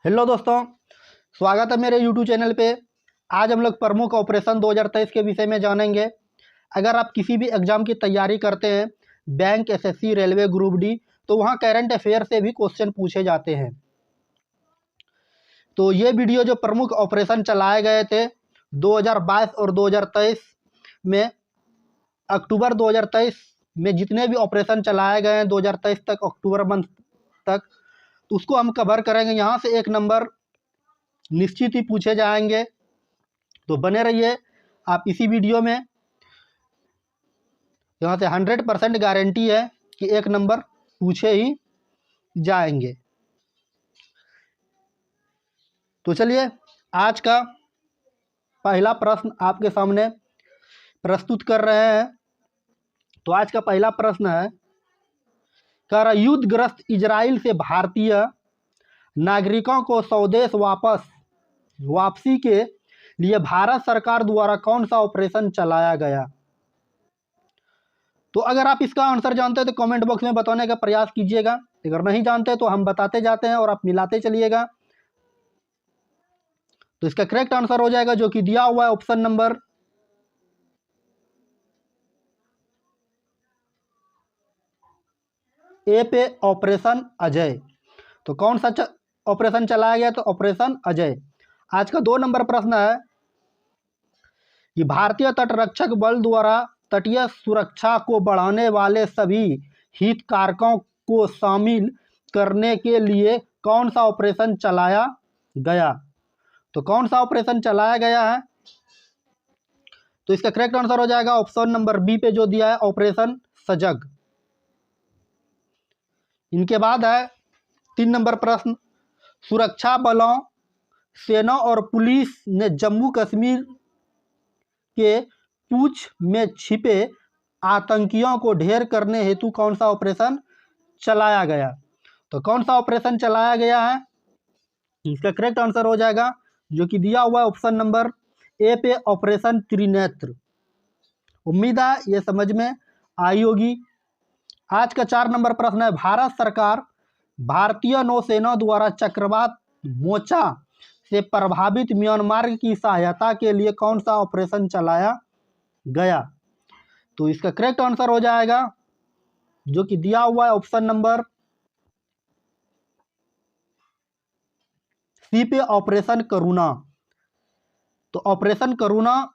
Hello दोस्तों, स्वागत है मेरे यूट्यूब चैनल पे। आज हम लोग प्रमुख ऑपरेशन 2023 के विषय में जानेंगे। अगर आप किसी भी एग्ज़ाम की तैयारी करते हैं, bank, SSC, railway, group D, तो वहाँ करंट अफेयर से भी क्वेश्चन पूछे जाते हैं। तो ये वीडियो जो प्रमुख ऑपरेशन चलाए गए थे 2022 और 2023 में, अक्टूबर 2023 में जितने भी ऑपरेशन चलाए गए हैं 2023 तक, अक्टूबर मंथ तक, तो उसको हम कवर करेंगे। यहाँ से एक नंबर निश्चित ही पूछे जाएंगे, तो बने रहिए आप इसी वीडियो में। यहाँ से 100% गारंटी है कि एक नंबर पूछे ही जाएंगे। तो चलिए आज का पहला प्रश्न आपके सामने प्रस्तुत कर रहे हैं। तो आज का पहला प्रश्न है, कर युद्धग्रस्त इजराइल से भारतीय नागरिकों को स्वदेश वापसी के लिए भारत सरकार द्वारा कौन सा ऑपरेशन चलाया गया? तो अगर आप इसका आंसर जानते हैं तो कमेंट बॉक्स में बताने का प्रयास कीजिएगा। अगर नहीं जानते तो हम बताते जाते हैं और आप मिलाते चलिएगा। तो इसका करेक्ट आंसर हो जाएगा जो कि दिया हुआ है ऑप्शन नंबर ए पे, ऑपरेशन अजय। तो कौन सा ऑपरेशन चलाया गया? तो ऑपरेशन अजय। आज का 2 नंबर प्रश्न है कि भारतीय तटरक्षक बल द्वारा तटीय सुरक्षा को बढ़ाने वाले सभी हितधारकों को शामिल करने के लिए कौन सा ऑपरेशन चलाया गया? तो कौन सा ऑपरेशन चलाया गया है? तो इसका करेक्ट आंसर हो जाएगा ऑप्शन नंबर बी पे जो दिया है, ऑपरेशन सजग। इनके बाद है 3 नंबर प्रश्न, सुरक्षा बलों, सेना और पुलिस ने जम्मू कश्मीर के पूंछ में छिपे आतंकियों को ढेर करने हेतु कौन सा ऑपरेशन चलाया गया? तो कौन सा ऑपरेशन चलाया गया है? इसका करेक्ट आंसर हो जाएगा जो कि दिया हुआ है ऑप्शन नंबर ए पे, ऑपरेशन त्रिनेत्र। उम्मीद है ये समझ में आई होगी। आज का 4 नंबर प्रश्न है, भारत सरकार भारतीय नौसेना द्वारा चक्रवात मोचा से प्रभावित म्यांमार की सहायता के लिए कौन सा ऑपरेशन चलाया गया? तो इसका करेक्ट आंसर हो जाएगा जो कि दिया हुआ है ऑप्शन नंबर सी पे, ऑपरेशन करुणा। तो ऑपरेशन करुणा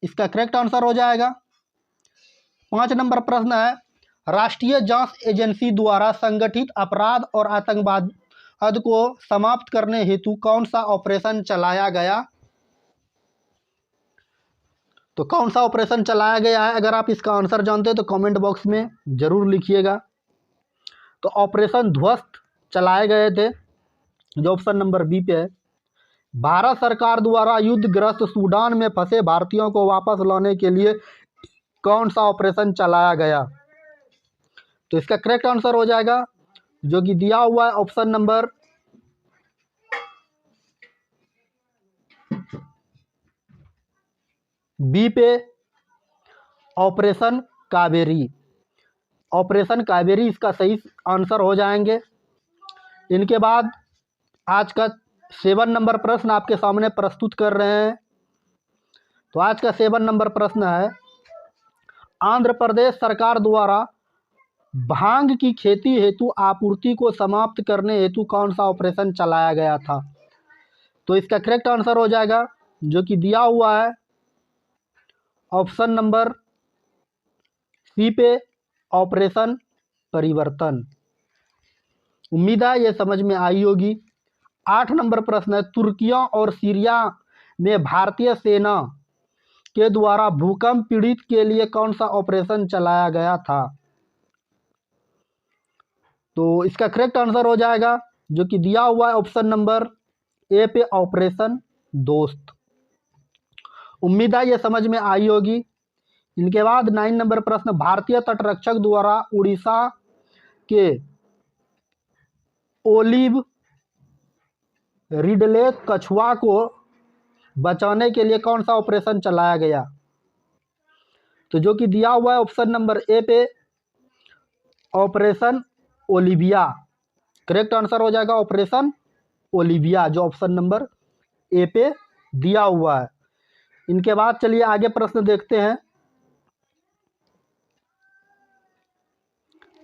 इसका करेक्ट आंसर हो जाएगा। 5 नंबर प्रश्न है, राष्ट्रीय जांच एजेंसी द्वारा संगठित अपराध और आतंकवाद को समाप्त करने हेतु कौन सा ऑपरेशन चलाया गया? तो कौन सा ऑपरेशन चलाया गया है? अगर आप इसका आंसर जानते हैं तो कमेंट बॉक्स में जरूर लिखिएगा। तो ऑपरेशन ध्वस्त चलाए गए थे जो ऑप्शन नंबर बी पे है। भारत सरकार द्वारा युद्धग्रस्त सूडान में फंसे भारतीयों को वापस लाने के लिए कौन सा ऑपरेशन चलाया गया? तो इसका करेक्ट आंसर हो जाएगा जो कि दिया हुआ है ऑप्शन नंबर बी पे, ऑपरेशन कावेरी। ऑपरेशन कावेरी इसका सही आंसर हो जाएंगे। इनके बाद आज का 7 नंबर प्रश्न आपके सामने प्रस्तुत कर रहे हैं। तो आज का 7 नंबर प्रश्न है, आंध्र प्रदेश सरकार द्वारा भांग की खेती हेतु आपूर्ति को समाप्त करने हेतु कौन सा ऑपरेशन चलाया गया था? तो इसका करेक्ट आंसर हो जाएगा जो कि दिया हुआ है ऑप्शन नंबर सी पे, ऑपरेशन परिवर्तन। उम्मीद है ये समझ में आई होगी। 8 नंबर प्रश्न है, तुर्किया और सीरिया में भारतीय सेना के द्वारा भूकंप पीड़ित के लिए कौन सा ऑपरेशन चलाया गया था? तो इसका करेक्ट आंसर हो जाएगा जो कि दिया हुआ है ऑप्शन नंबर ए पे, ऑपरेशन दोस्त। उम्मीद है ये समझ में आई होगी। इनके बाद 9 नंबर प्रश्न, भारतीय तटरक्षक द्वारा उड़ीसा के ओलिव रिडले कछुआ को बचाने के लिए कौन सा ऑपरेशन चलाया गया? तो जो कि दिया हुआ है ऑप्शन नंबर ए पे, ऑपरेशन ओलिविया। करेक्ट आंसर हो जाएगा ऑपरेशन ओलिविया, जो ऑप्शन नंबर ए पे दिया हुआ है। इनके बाद चलिए आगे प्रश्न देखते हैं।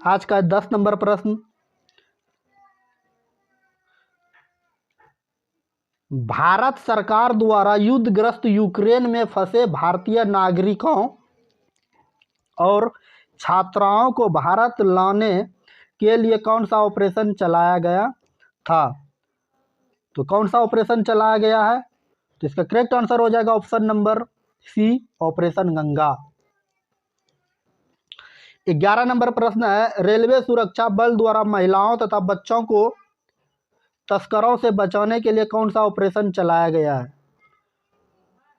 आज का 10 नंबर प्रश्न, भारत सरकार द्वारा युद्धग्रस्त यूक्रेन में फंसे भारतीय नागरिकों और छात्राओं को भारत लाने के लिए कौन सा ऑपरेशन चलाया गया था? तो कौन सा ऑपरेशन चलाया गया है? तो इसका करेक्ट आंसर हो जाएगा option number C, operation Ganga. 11 number प्रश्न है, रेलवे सुरक्षा बल द्वारा महिलाओं तथा बच्चों को तस्करों से बचाने के लिए कौन सा ऑपरेशन चलाया गया है?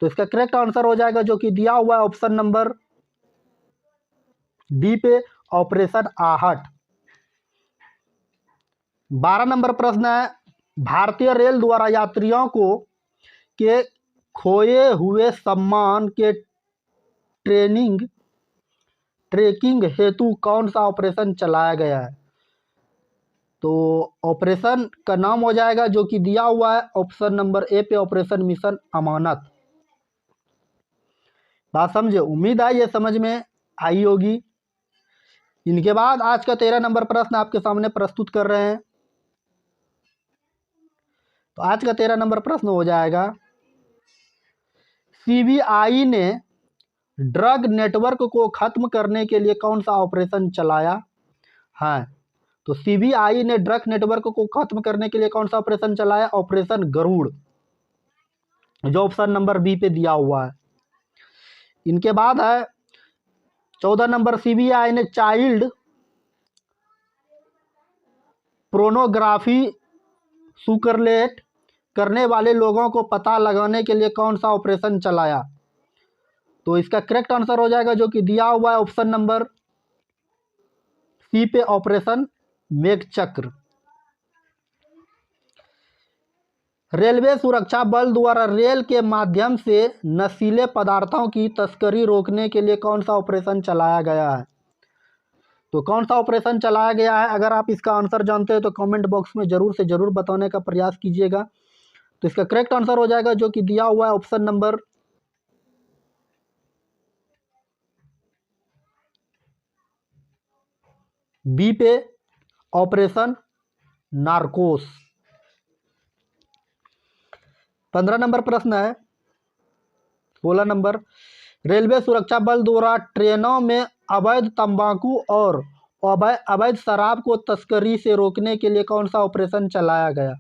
तो इसका करेक्ट आंसर हो जाएगा जो कि दिया हुआ है ऑप्शन नंबर डी पे, ऑपरेशन आहट। 12 नंबर प्रश्न है, भारतीय रेल द्वारा यात्रियों को के खोए हुए सम्मान के ट्रैकिंग हेतु कौन सा ऑपरेशन चलाया गया है? तो ऑपरेशन का नाम हो जाएगा जो कि दिया हुआ है ऑप्शन नंबर ए पे, ऑपरेशन मिशन अमानत। बात समझे? उम्मीद है ये समझ में आई होगी। इनके बाद आज का 13 नंबर प्रश्न आपके सामने प्रस्तुत कर रहे हैं। तो आज का 13 नंबर प्रश्न हो जाएगा, सीबीआई ने ड्रग नेटवर्क को खत्म करने के लिए कौन सा ऑपरेशन चलाया है? तो सीबीआई ने ड्रग नेटवर्क को खत्म करने के लिए कौन सा ऑपरेशन चलाया? ऑपरेशन गरुड़, जो ऑप्शन नंबर बी पे दिया हुआ है। इनके बाद है 14 नंबर, सीबीआई ने चाइल्ड पोर्नोग्राफी सुकरलेट करने वाले लोगों को पता लगाने के लिए कौन सा ऑपरेशन चलाया? तो इसका करेक्ट आंसर हो जाएगा जो कि दिया हुआ है ऑप्शन नंबर सी पे, ऑपरेशन मेघचक्र। रेलवे सुरक्षा बल द्वारा रेल के माध्यम से नशीले पदार्थों की तस्करी रोकने के लिए कौन सा ऑपरेशन चलाया गया है? तो कौन सा ऑपरेशन चलाया गया है? अगर आप इसका आंसर जानते हैं तो कमेंट बॉक्स में ज़रूर से ज़रूर बताने का प्रयास कीजिएगा। तो इसका करेक्ट आंसर हो जाएगा जो कि दिया हुआ है ऑप्शन नंबर बी पे, ऑपरेशन नार्कोस। 15 नंबर प्रश्न है, 16 नंबर, रेलवे सुरक्षा बल द्वारा ट्रेनों में अवैध तंबाकू और अवैध शराब को तस्करी से रोकने के लिए कौन सा ऑपरेशन चलाया गया?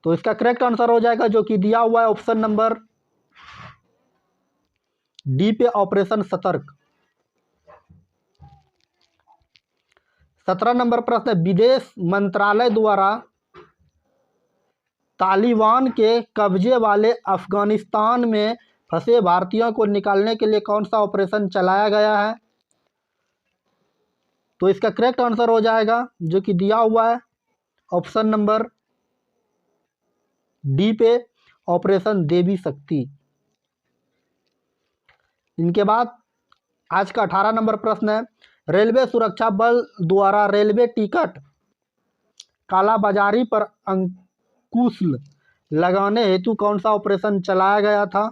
तो इसका करेक्ट आंसर हो जाएगा जो कि दिया हुआ है ऑप्शन नंबर डी पे, ऑपरेशन सतर्क। 17 नंबर प्रश्न, विदेश मंत्रालय द्वारा तालिबान के कब्जे वाले अफगानिस्तान में फंसे भारतीयों को निकालने के लिए कौन सा ऑपरेशन चलाया गया है? तो इसका करेक्ट आंसर हो जाएगा जो कि दिया हुआ है ऑप्शन नंबर डी पे, ऑपरेशन देवी शक्ति। इनके बाद आज का 18 नंबर प्रश्न है, रेलवे सुरक्षा बल द्वारा रेलवे टिकट कालाबाजारी पर अंकुश लगाने हेतु कौन सा ऑपरेशन चलाया गया था?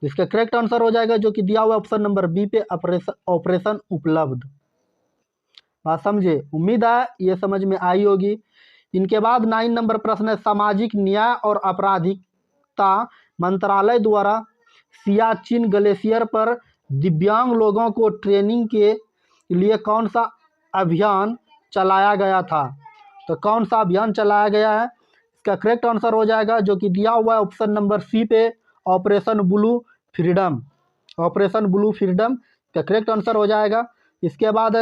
इसका करेक्ट आंसर हो जाएगा जो कि दिया हुआ ऑप्शन नंबर बी पे, ऑपरेशन उपलब्ध। बात समझे? उम्मीद है ये समझ में आई होगी। इनके बाद 9 नंबर प्रश्न है, सामाजिक न्याय और आपराधिकता मंत्रालय द्वारा सियाचिन ग्लेशियर पर दिव्यांग लोगों को ट्रेनिंग के लिए कौन सा अभियान चलाया गया था? तो कौन सा अभियान चलाया गया है? इसका करेक्ट आंसर हो जाएगा जो कि दिया हुआ है ऑप्शन नंबर सी पे, operation blue freedom. Operation blue freedom का करेक्ट आंसर हो जाएगा। इसके बाद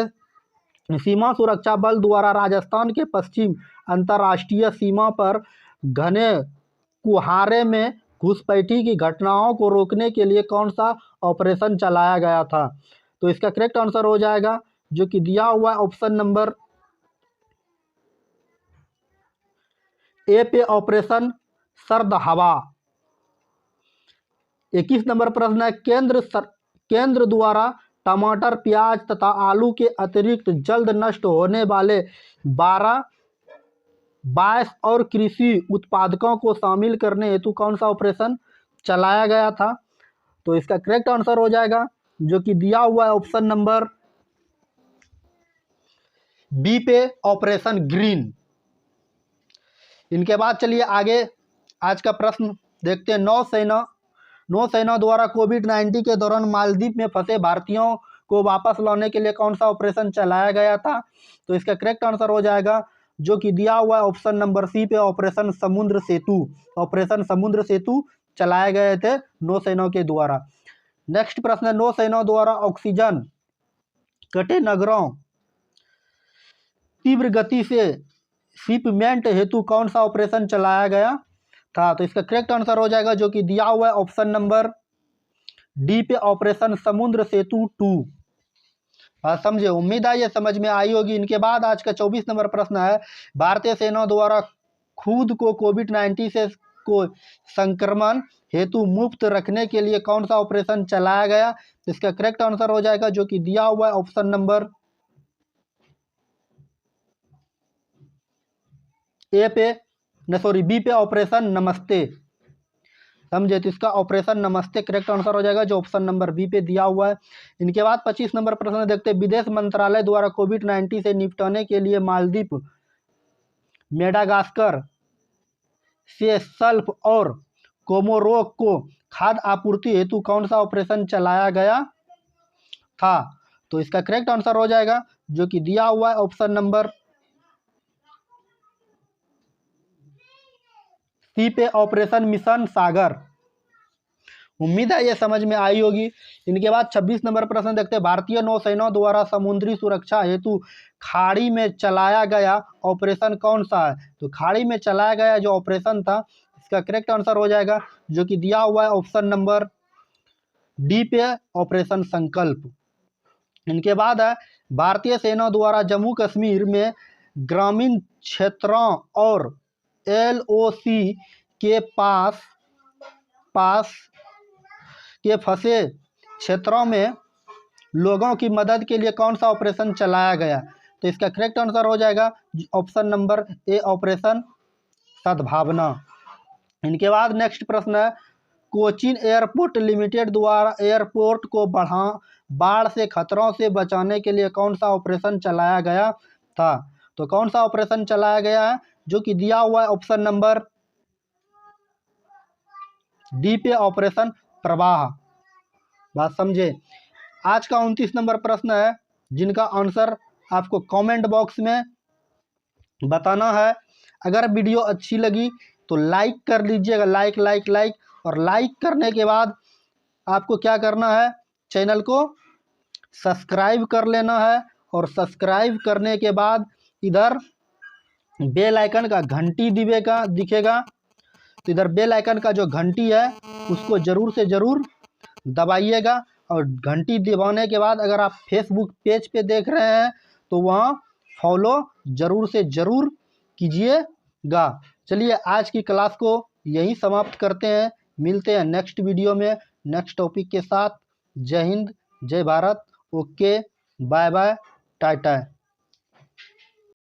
सीमा सुरक्षा बल द्वारा राजस्थान के पश्चिम अंतर्राष्ट्रीय सीमा पर घने कुहारे में घुसपैठी की घटनाओं को रोकने के लिए कौन सा ऑपरेशन चलाया गया था? तो इसका करेक्ट आंसर हो जाएगा जो कि दिया हुआ है ऑप्शन नंबर ए पे, ऑपरेशन सर्द हवा। 21 नंबर प्रश्न है, केंद्र द्वारा टमाटर, प्याज तथा आलू के अतिरिक्त जल्द नष्ट होने वाले 12, 22 और कृषि उत्पादकों को शामिल करने हेतु कौन सा ऑपरेशन चलाया गया था? तो इसका करेक्ट आंसर हो जाएगा जो कि दिया हुआ है ऑप्शन नंबर बी पे, ऑपरेशन ग्रीन। इनके बाद चलिए आगे आज का प्रश्न देखते हैं। नौसेना द्वारा कोविड-19 के दौरान मालदीव में फंसे भारतीयों को वापस लाने के लिए कौन सा ऑपरेशन चलाया गया था? तो इसका करेक्ट आंसर हो जाएगा जो कि दिया हुआ है ऑप्शन नंबर सी पे, ऑपरेशन समुद्र सेतु। ऑपरेशन समुद्र सेतु चलाए गए थे नौसेना के द्वारा। नेक्स्ट प्रश्न है, नौसेना द्वारा ऑक्सीजन कटे नगरों तीव्र गति से शिपमेंट हेतु कौन सा ऑपरेशन चलाया गया था? तो इसका करेक्ट आंसर हो जाएगा जो कि दिया हुआ है ऑप्शन नंबर डी पे, ऑपरेशन समुद्र सेतु 2। समझे, उम्मीद है ये समझ में आई होगी। इनके बाद आज का 24 नंबर प्रश्न है, भारतीय सेना द्वारा खुद को कोविड-19 से को संक्रमण हेतु मुक्त रखने के लिए कौन सा ऑपरेशन चलाया गया? इसका करेक्ट आंसर हो जाएगा जो कि दिया हुआ है ऑप्शन नंबर बी पे, ऑपरेशन नमस्ते। समझे, तो इसका ऑपरेशन नमस्ते करेक्ट आंसर हो जाएगा जो ऑप्शन नंबर बी पे दिया हुआ है। इनके बाद 25 नंबर प्रश्न देखते हैं, विदेश मंत्रालय द्वारा कोविड-19 से निपटने के लिए मालदीव, मेडागास्कर, सेशल्स और कोमोरोस को खाद्य आपूर्ति हेतु कौन सा ऑपरेशन चलाया गया था? तो इसका करेक्ट आंसर हो जाएगा जो कि दिया हुआ है ऑप्शन नंबर सी पे, ऑपरेशन मिशन सागर। उम्मीद है ये समझ में आई होगी। इनके बाद 26 नंबर प्रश्न देखते हैं, भारतीय नौसेना द्वारा समुद्री सुरक्षा हेतु खाड़ी में चलाया गया ऑपरेशन कौन सा है? तो खाड़ी में चलाया गया जो ऑपरेशन था इसका करेक्ट आंसर हो जाएगा जो कि दिया हुआ है ऑप्शन नंबर डी पे, ऑपरेशन संकल्प। इनके बाद है, भारतीय सेना द्वारा जम्मू कश्मीर में ग्रामीण क्षेत्रों और LOC के पास के फंसे क्षेत्रों में लोगों की मदद के लिए कौन सा ऑपरेशन चलाया गया? तो इसका करेक्ट आंसर हो जाएगा ऑप्शन नंबर ए, ऑपरेशन सद्भावना। इनके बाद नेक्स्ट प्रश्न है, कोचीन एयरपोर्ट लिमिटेड द्वारा एयरपोर्ट को बाढ़ से खतरों से बचाने के लिए कौन सा ऑपरेशन चलाया गया था? तो कौन सा ऑपरेशन चलाया गया है जो कि दिया हुआ है ऑप्शन नंबर डी पे, ऑपरेशन प्रवाह। बात समझे। आज का 29 नंबर प्रश्न है जिनका आंसर आपको कमेंट बॉक्स में बताना है। अगर वीडियो अच्छी लगी तो लाइक कर लीजिएगा, लाइक। और लाइक करने के बाद आपको क्या करना है, चैनल को सब्सक्राइब कर लेना है। और सब्सक्राइब करने के बाद इधर बेल आइकन का घंटी दिखेगा, तो इधर बेल आइकन का जो घंटी है उसको ज़रूर से ज़रूर दबाइएगा। और घंटी दबाने के बाद अगर आप फेसबुक पेज पे देख रहे हैं तो वहाँ फॉलो ज़रूर से ज़रूर कीजिएगा। चलिए आज की क्लास को यहीं समाप्त करते हैं, मिलते हैं नेक्स्ट वीडियो में नेक्स्ट टॉपिक के साथ। जय हिंद, जय भारत। Okay, bye bye, Tata.